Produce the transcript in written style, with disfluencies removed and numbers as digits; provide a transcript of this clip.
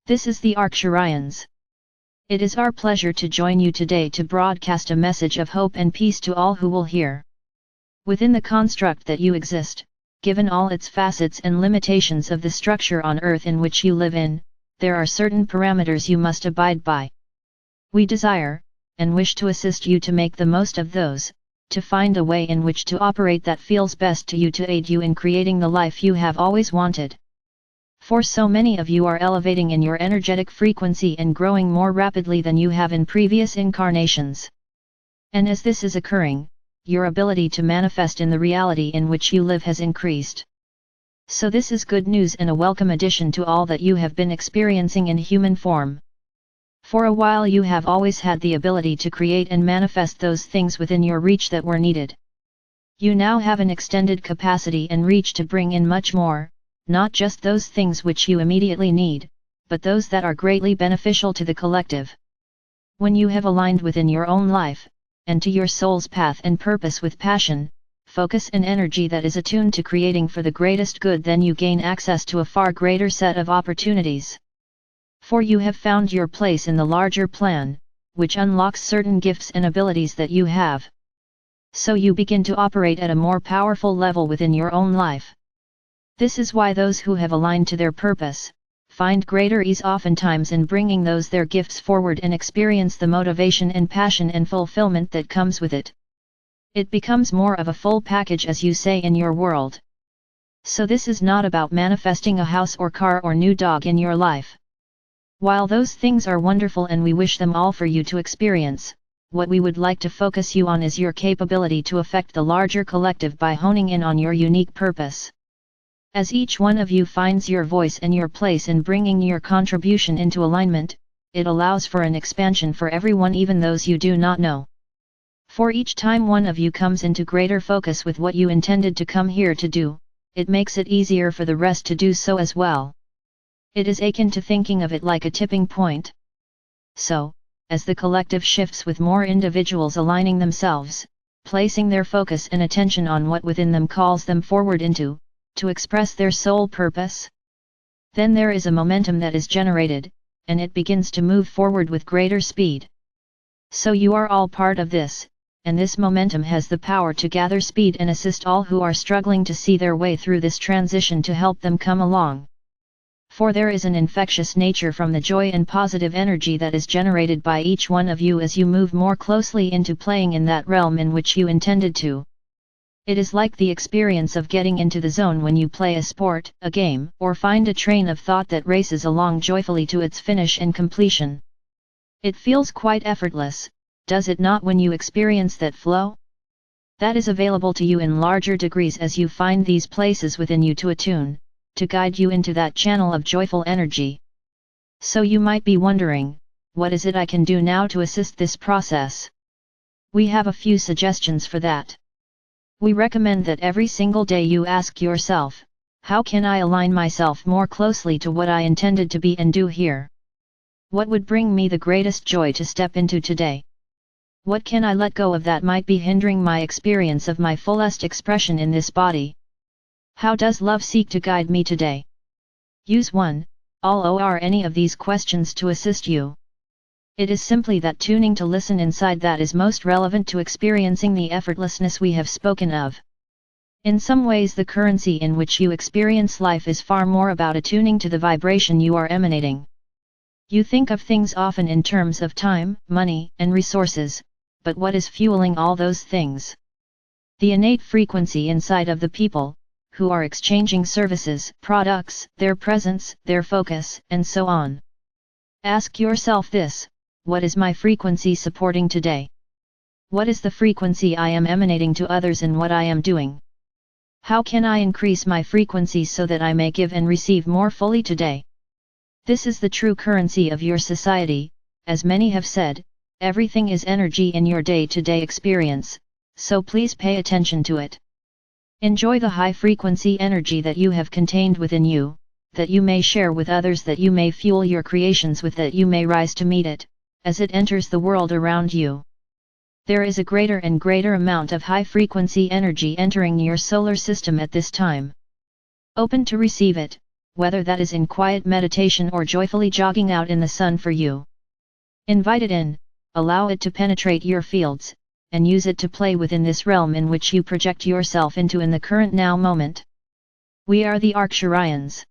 This is the Arcturians. It is our pleasure to join you today to broadcast a message of hope and peace to all who will hear. Within the construct that you exist, given all its facets and limitations of the structure on Earth in which you live in, there are certain parameters you must abide by. We desire, and wish to assist you to make the most of those, to find a way in which to operate that feels best to you to aid you in creating the life you have always wanted. For so many of you are elevating in your energetic frequency and growing more rapidly than you have in previous incarnations. And as this is occurring, your ability to manifest in the reality in which you live has increased. So this is good news and a welcome addition to all that you have been experiencing in human form. For a while you have always had the ability to create and manifest those things within your reach that were needed. You now have an extended capacity and reach to bring in much more, not just those things which you immediately need, but those that are greatly beneficial to the collective. When you have aligned within your own life, and to your soul's path and purpose with passion, focus and energy that is attuned to creating for the greatest good, then you gain access to a far greater set of opportunities. For you have found your place in the larger plan, which unlocks certain gifts and abilities that you have. So you begin to operate at a more powerful level within your own life. This is why those who have aligned to their purpose, find greater ease oftentimes in bringing those their gifts forward and experience the motivation and passion and fulfillment that comes with it. It becomes more of a full package, as you say, in your world. So this is not about manifesting a house or car or new dog in your life. While those things are wonderful and we wish them all for you to experience, what we would like to focus you on is your capability to affect the larger collective by honing in on your unique purpose. As each one of you finds your voice and your place in bringing your contribution into alignment, it allows for an expansion for everyone, even those you do not know. For each time one of you comes into greater focus with what you intended to come here to do, it makes it easier for the rest to do so as well. It is akin to thinking of it like a tipping point. So, as the collective shifts with more individuals aligning themselves, placing their focus and attention on what within them calls them forward to express their soul purpose, then there is a momentum that is generated, and it begins to move forward with greater speed. So you are all part of this, and this momentum has the power to gather speed and assist all who are struggling to see their way through this transition to help them come along. For there is an infectious nature from the joy and positive energy that is generated by each one of you as you move more closely into playing in that realm in which you intended to. It is like the experience of getting into the zone when you play a sport, a game, or find a train of thought that races along joyfully to its finish and completion. It feels quite effortless, does it not, when you experience that flow? That is available to you in larger degrees as you find these places within you to attune, to guide you into that channel of joyful energy. So you might be wondering, what is it I can do now to assist this process? We have a few suggestions for that. We recommend that every single day you ask yourself, how can I align myself more closely to what I intended to be and do here? What would bring me the greatest joy to step into today? What can I let go of that might be hindering my experience of my fullest expression in this body? How does love seek to guide me today? Use one, all or any of these questions to assist you. It is simply that tuning to listen inside that is most relevant to experiencing the effortlessness we have spoken of. In some ways the currency in which you experience life is far more about attuning to the vibration you are emanating. You think of things often in terms of time, money, and resources, but what is fueling all those things? The innate frequency inside of the people, who are exchanging services, products, their presence, their focus, and so on. Ask yourself this. What is my frequency supporting today? What is the frequency I am emanating to others in what I am doing? How can I increase my frequency so that I may give and receive more fully today? This is the true currency of your society. As many have said, everything is energy in your day-to-day experience, so please pay attention to it. Enjoy the high-frequency energy that you have contained within you, that you may share with others, that you may fuel your creations with, that you may rise to meet it, as it enters the world around you. There is a greater and greater amount of high-frequency energy entering your solar system at this time. Open to receive it, whether that is in quiet meditation or joyfully jogging out in the sun for you. Invite it in, allow it to penetrate your fields, and use it to play within this realm in which you project yourself into in the current now moment. We are the Arcturians.